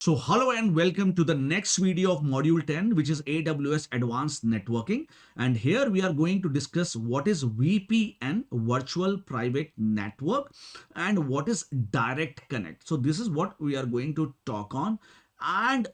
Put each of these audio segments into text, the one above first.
So hello and welcome to the next video of module 10, which is AWS Advanced Networking. And here we are going to discuss what is VPN, Virtual Private Network, and what is Direct Connect. So this is what we are going to talk on. And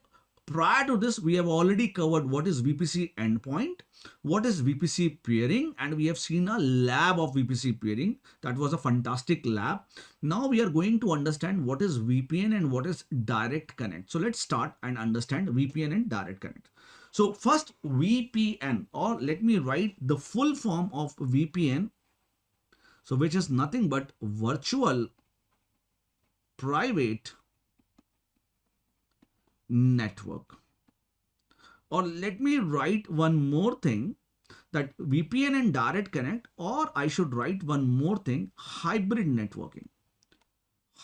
prior to this, we have already covered what is VPC endpoint, what is VPC peering, and we have seen a lab of VPC peering. That was a fantastic lab. Now we are going to understand what is VPN and what is direct connect. So let's start and understand VPN and direct connect. So first VPN, or let me write the full form of VPN. So which is nothing but virtual private network. Or let me write one more thing, that VPN and direct connect, or I should write one more thing, hybrid networking.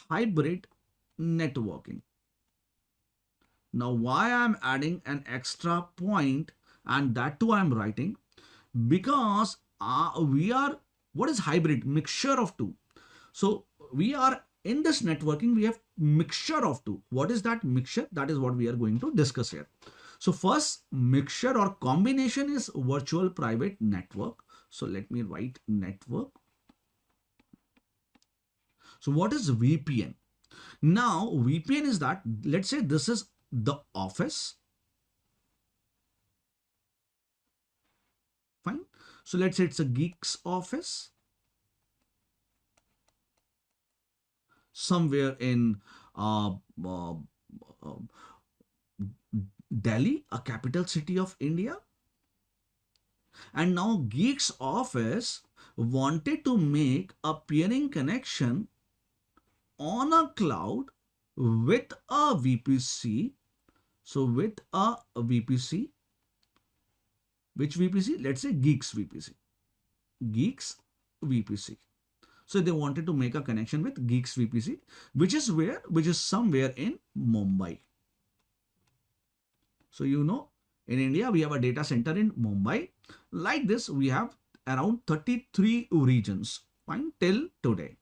Hybrid networking. Now why I'm adding an extra point, and that too I'm writing because we are, what is hybrid? Mixture of two. So we are in this networking, we have mixture of two. What is that mixture? That is what we are going to discuss here. So first mixture or combination is virtual private network. So let me write network. So what is VPN? Now VPN is that, let's say this is the office. Fine. So let's say it's a geek's office somewhere in Delhi, a capital city of India. And now geek's office wanted to make a peering connection on a cloud with a VPC. So with a VPC, which VPC? Let's say Geeks VPC. Geeks VPC. So they wanted to make a connection with Geeks VPC, which is where? Which is somewhere in Mumbai. So you know, in India, we have a data center in Mumbai. Like this, we have around 33 regions, fine, till today.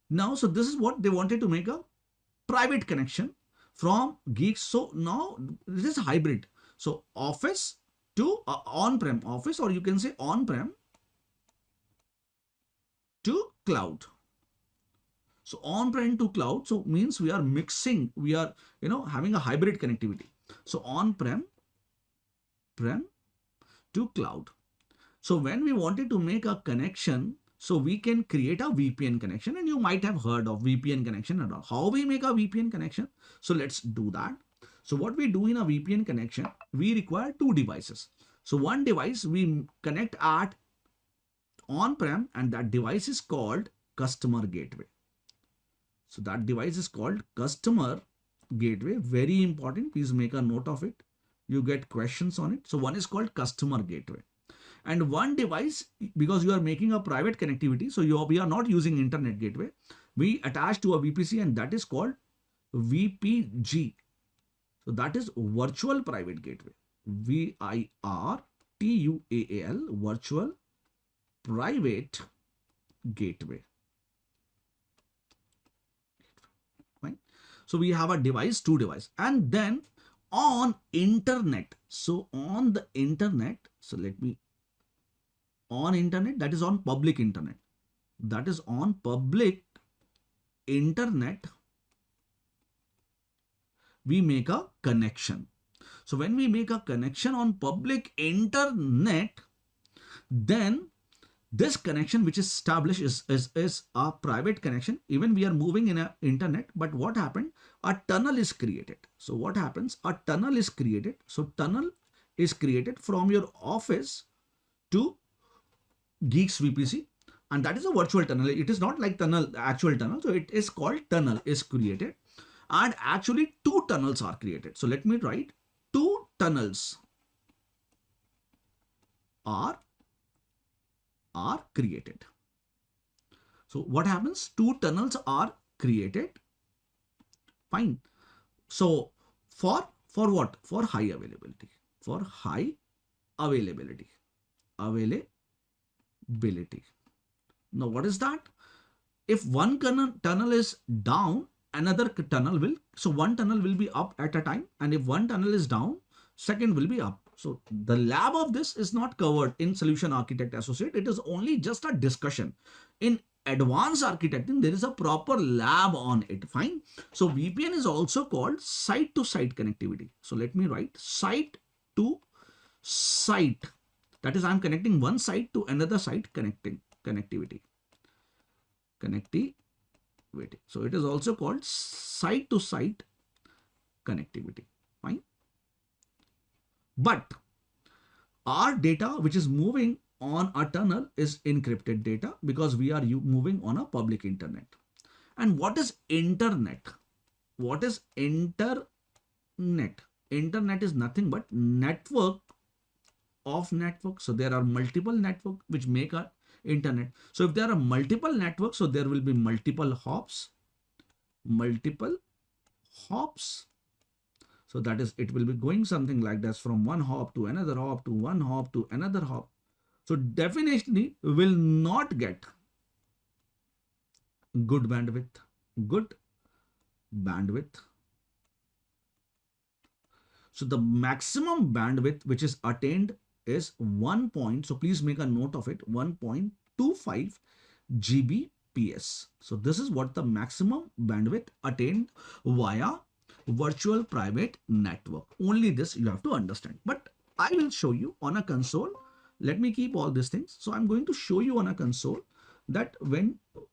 Now, so this is what they wanted to make a private connection from Geeks. So now this is hybrid. So office to on-prem office, or you can say on-prem to cloud. So on-prem to cloud, so means we are mixing, we are, having a hybrid connectivity. So on-prem to cloud. So when we wanted to make a connection, so we can create a VPN connection, and you might have heard of VPN connection and all. How we make a VPN connection? So let's do that. So what we do in a VPN connection, we require two devices. So one device we connect at on-prem, and that device is called customer gateway. So that device is called customer gateway. Very important. Please make a note of it. You get questions on it. So one is called customer gateway. And one device, because you are making a private connectivity, so we are not using internet gateway. We attach to a VPC, and that is called VPG. So that is virtual private gateway. VIRTUAL, virtual private gateway. Fine. So we have a device, two device, and then on internet. So on the internet, so let me, on internet, that is on public internet. That is on public internet, we make a connection. So when we make a connection on public internet, then this connection which is established is a private connection. Even we are moving in a internet, but what happened? A tunnel is created. So what happens? A tunnel is created. So tunnel is created from your office to Geeks VPC, and that is a virtual tunnel. It is not like tunnel, actual tunnel. So it is called tunnel is created, and actually two tunnels are created. So let me write two tunnels are created. So what happens? Two tunnels are created. Fine. So for what? For high availability. For high availability. Now what is that? If one tunnel is down another tunnel will, so one tunnel will be up at a time, and if one tunnel is down, second will be up. So the lab of this is not covered in solution architect associate. It is only just a discussion. In advanced architecting, there is a proper lab on it. Fine. So VPN is also called site to site connectivity. So let me write site to site. That is, I'm connecting one site to another site, connectivity. So it is also called site to site connectivity. Fine. But our data which is moving on a tunnel is encrypted data, because we are moving on a public internet. And what is internet? What is internet? Internet is nothing but network of network. So there are multiple networks which make a internet. So if there are multiple networks, so there will be multiple hops. So that is, it will be going something like this, from one hop to another hop to one hop to another hop. So definitely will not get good bandwidth. So the maximum bandwidth which is attained is 1 point. So please make a note of it, 1.25 Gbps. So this is what the maximum bandwidth attained via virtual private network. Only this you have to understand. But I will show you on a console. Let me keep all these things. So I'm going to show you on a console that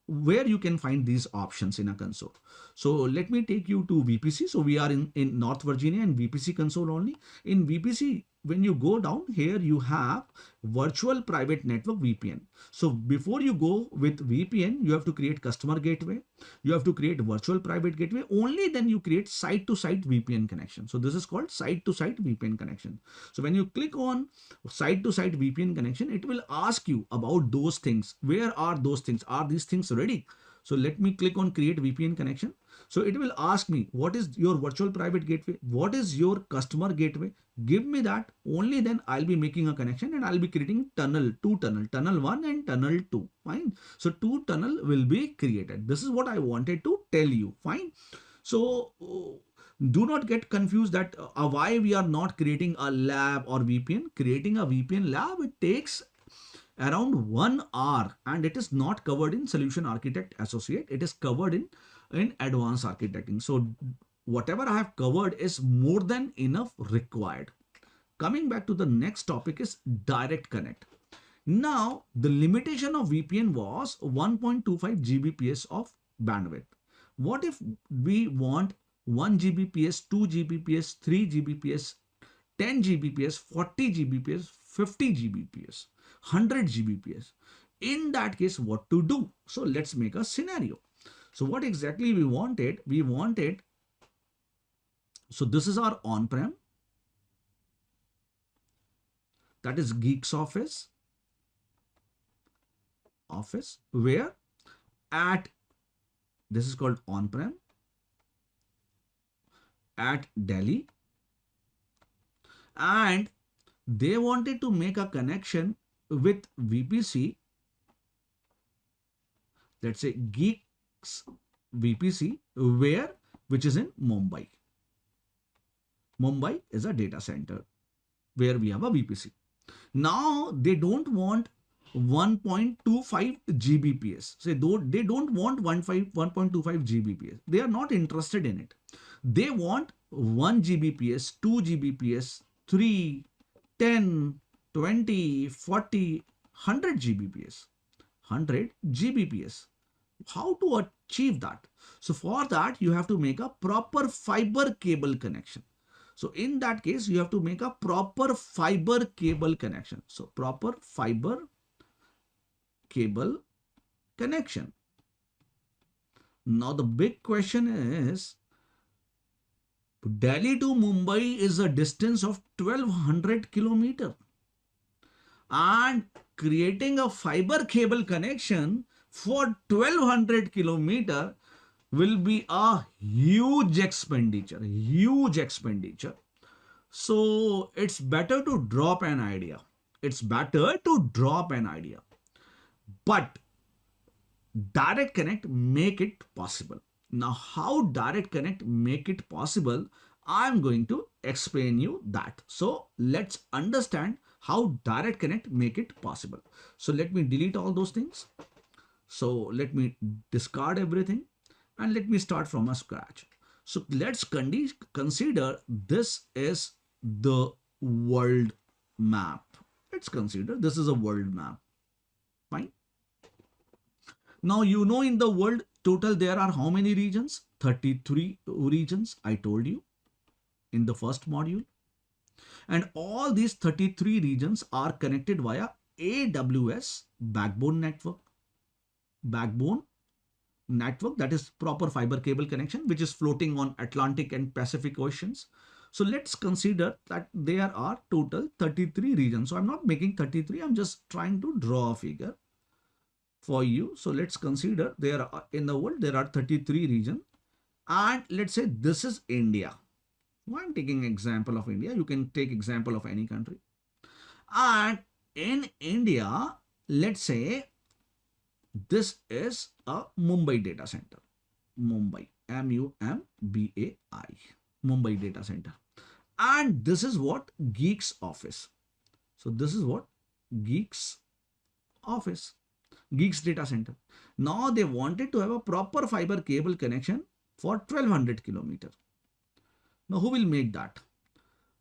where you can find these options in a console. So let me take you to VPC. So we are in North Virginia and VPC console only. In VPC, when you go down here, you have virtual private network VPN. So before you go with VPN, you have to create customer gateway. You have to create virtual private gateway. Only then you create site to site VPN connection. So this is called site to site VPN connection. So when you click on site to site VPN connection, it will ask you about those things. Where are those things? Are these things ready? So let me click on create VPN connection. So it will ask me, what is your virtual private gateway? What is your customer gateway? Give me that. Only then I'll be making a connection and I'll be creating two tunnel 1 and tunnel 2. Fine. So 2 tunnel will be created. This is what I wanted to tell you. Fine. So do not get confused that why we are not creating a lab or VPN. Creating a VPN lab, it takes around 1 hour, and it is not covered in solution architect associate. It is covered in advanced architecting. So whatever I have covered is more than enough required. Coming back to the next topic is direct connect. Now the limitation of VPN was 1.25 Gbps of bandwidth. What if we want 1 Gbps, 2 Gbps, 3 Gbps, 10 Gbps, 40 Gbps, 50 Gbps, 100 Gbps? In that case, what to do? So let's make a scenario. So what exactly we wanted? So this is our on-prem. That is Geeks Office, where this is called on-prem at Delhi, and they wanted to make a connection with VPC. Let's say Geeks VPC, which is in Mumbai. Mumbai is a data center where we have a VPC. Now they don't want 1.25 Gbps. Say they don't want 1.25 Gbps. They are not interested in it. They want 1 Gbps, 2 Gbps, 3, 10, 20, 40, 100 Gbps. 100 Gbps. How to achieve that? So for that, you have to make a proper fiber cable connection. So in that case, you have to make a proper fiber cable connection. So proper fiber cable connection. Now the big question is, Delhi to Mumbai is a distance of 1200 kilometers. And creating a fiber cable connection for 1200 kilometers will be a huge expenditure. So it's better to drop an idea. But direct connect make it possible. Now, how direct connect make it possible? I'm going to explain you that. So let's understand how direct connect make it possible. So let me delete all those things. So let me discard everything and let me start from a scratch. So let's consider this is the world map. Let's consider this is a world map. Fine. Now, you know, in the world total there are how many regions? 33 regions, I told you in the first module. And all these 33 regions are connected via AWS backbone network. Backbone network, that is proper fiber cable connection, which is floating on Atlantic and Pacific Oceans. So let's consider that there are total 33 regions. So I'm not making 33, I'm just trying to draw a figure for you. So let's consider there are in the world there are 33 regions, and let's say this is India. I'm taking example of India. You can take example of any country. And in India, let's say this is a Mumbai data center. Mumbai, M-U-M-B-A-I, Mumbai data center. And this is what Geek's office. So this is what Geek's office. Geeks data center. Now they wanted to have a proper fiber cable connection for 1200 kilometers. Now who will make that?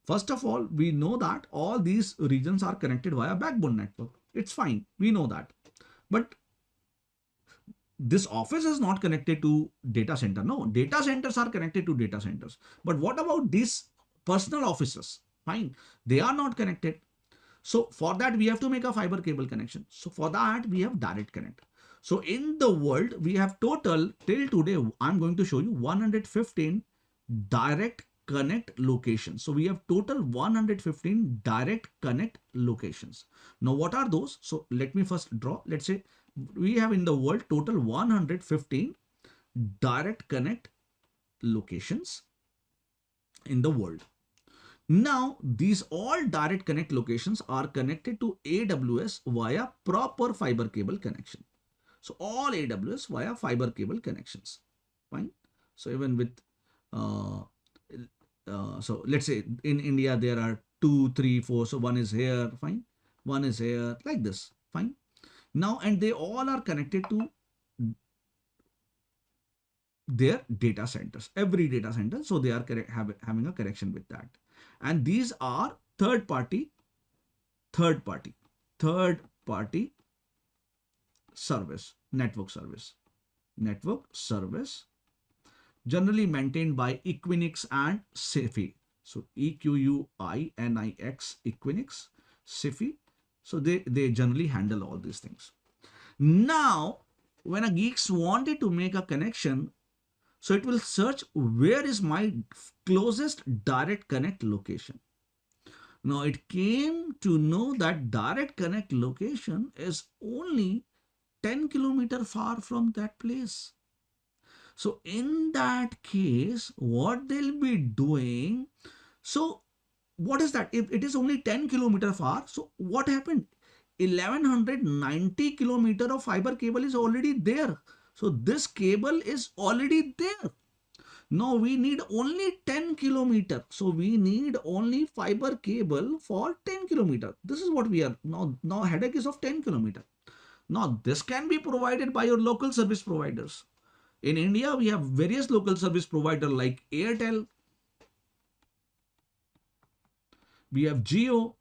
First of all, we know that all these regions are connected via backbone network. It's fine. We know that. But this office is not connected to data center. No, data centers are connected to data centers. But what about these personal offices? Fine. They are not connected. So for that, we have to make a fiber cable connection. So for that, we have direct connect. So in the world, we have total till today, I'm going to show you 115 direct connect locations. So we have total 115 direct connect locations. Now what are those? So let me first draw. Let's say we have in the world total 115 direct connect locations in the world. Now, these all direct connect locations are connected to AWS via proper fiber cable connection. So, all AWS via fiber cable connections. Fine. So, even with, so let's say in India, there are 2, 3, 4. So, one is here. Fine. One is here like this. Fine. Now, and they all are connected to their data centers, every data center. So, they are having a connection with that. And these are third party service, network service, generally maintained by Equinix and Cephy. So Equinix, Equinix, Cephy. So they generally handle all these things. Now, when a geeks wanted to make a connection, so it will search where is my closest direct connect location. Now it came to know that direct connect location is only 10 kilometers far from that place. So in that case, what they'll be doing, so what is that? If it is only 10 kilometers far, so what happened? 1190 kilometers of fiber cable is already there. So this cable is already there. Now we need only 10 kilometers. So we need only fiber cable for 10 kilometers. This is what we are now headache is of 10 kilometers. Now this can be provided by your local service providers. In India, we have various local service providers like Airtel, we have Jio,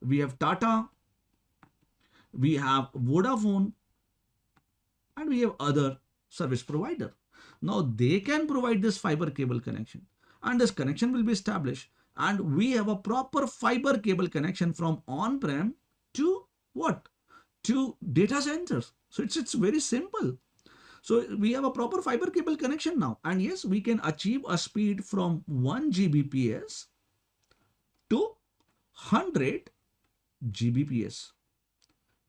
we have Tata, we have Vodafone, and we have other service provider. Now they can provide this fiber cable connection, and this connection will be established, and we have a proper fiber cable connection from on-prem to what? To data centers. So it's very simple. So we have a proper fiber cable connection now, and yes, we can achieve a speed from 1 Gbps to 100 Gbps.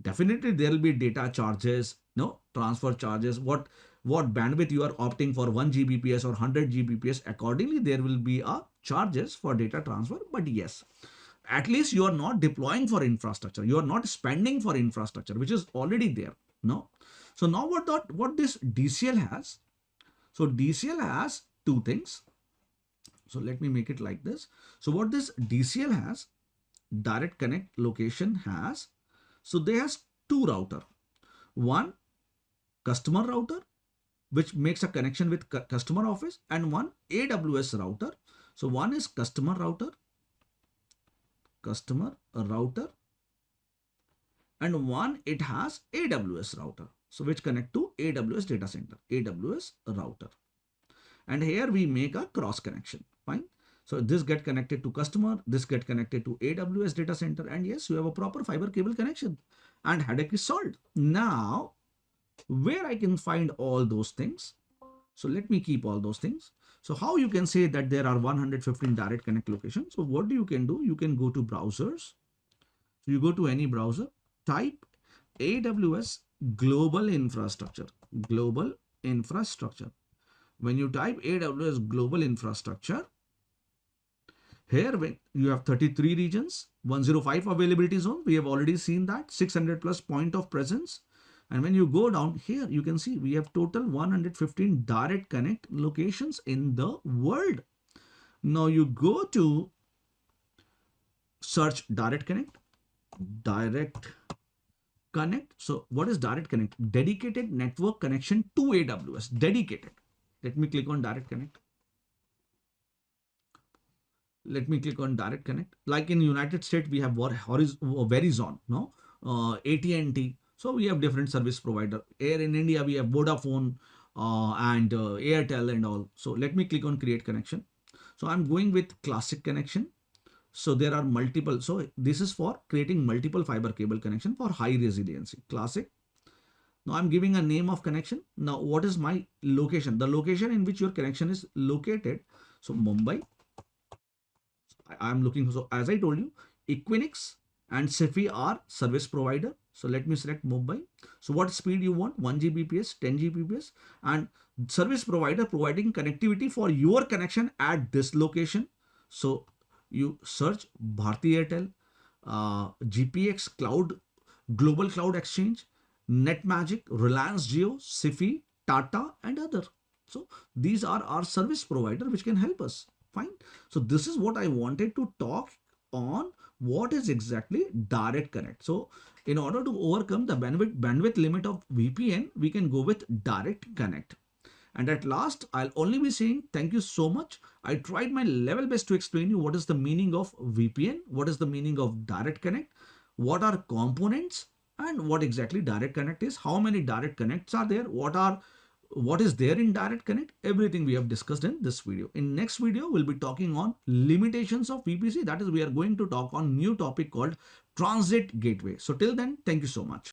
Definitely there will be data charges, no transfer charges, what bandwidth you are opting for, 1 Gbps or 100 Gbps. Accordingly, there will be a charges for data transfer. But yes, at least you are not deploying for infrastructure. You are not spending for infrastructure, which is already there. No. So now what this DCL has? So DCL has two things. So let me make it like this. So what this DCL has, direct connect location has, so they has two router. One customer router, which makes a connection with customer office, and one AWS router. So one is customer router, and one it has AWS router. So which connect to AWS data center, AWS router. And here we make a cross connection. Fine. So this get connected to customer, this get connected to AWS data center, and yes, you have a proper fiber cable connection, and headache is solved. Now, where I can find all those things? So let me keep all those things. So how you can say that there are 115 direct connect locations? So what you can do? You can go to browsers. So you go to any browser, type AWS global infrastructure, global infrastructure. When you type AWS global infrastructure, here when you have 33 regions, 105 availability zone, we have already seen that, 600 plus point of presence. And when you go down here, you can see we have total 115 direct connect locations in the world. Now you go to search direct connect, direct connect. So what is direct connect? Dedicated network connection to AWS, dedicated. Let me click on direct connect. Let me click on direct connect. Like in United States, we have Verizon, no? AT&T. So we have different service provider. Here in India, we have Vodafone and Airtel and all. So let me click on create connection. So I'm going with classic connection. So there are multiple. So this is for creating multiple fiber cable connection for high resiliency. Classic. Now I'm giving a name of connection. Now what is my location? The location in which your connection is located. So Mumbai. I'm looking. So as I told you, Equinix and Cefi are service provider. So let me select Mumbai. So what speed you want? 1 Gbps, 10 Gbps, and service provider providing connectivity for your connection at this location. So you search Bharti Airtel, GPX Cloud, Global Cloud Exchange, NetMagic, Reliance Jio, Cefi, Tata, and other. So these are our service provider which can help us. Fine. So this is what I wanted to talk on. What is exactly direct connect? So in order to overcome the bandwidth limit of VPN, we can go with direct connect. And at last, I'll only be saying thank you so much. I tried my level best to explain you what is the meaning of VPN, what is the meaning of direct connect, what are components, and what exactly direct connect is, how many direct connects are there, what is there in direct connect. Everything we have discussed in this video. In next video, we'll be talking on limitations of VPC. That is, we are going to talk on new topic called transit gateway. So till then, thank you so much.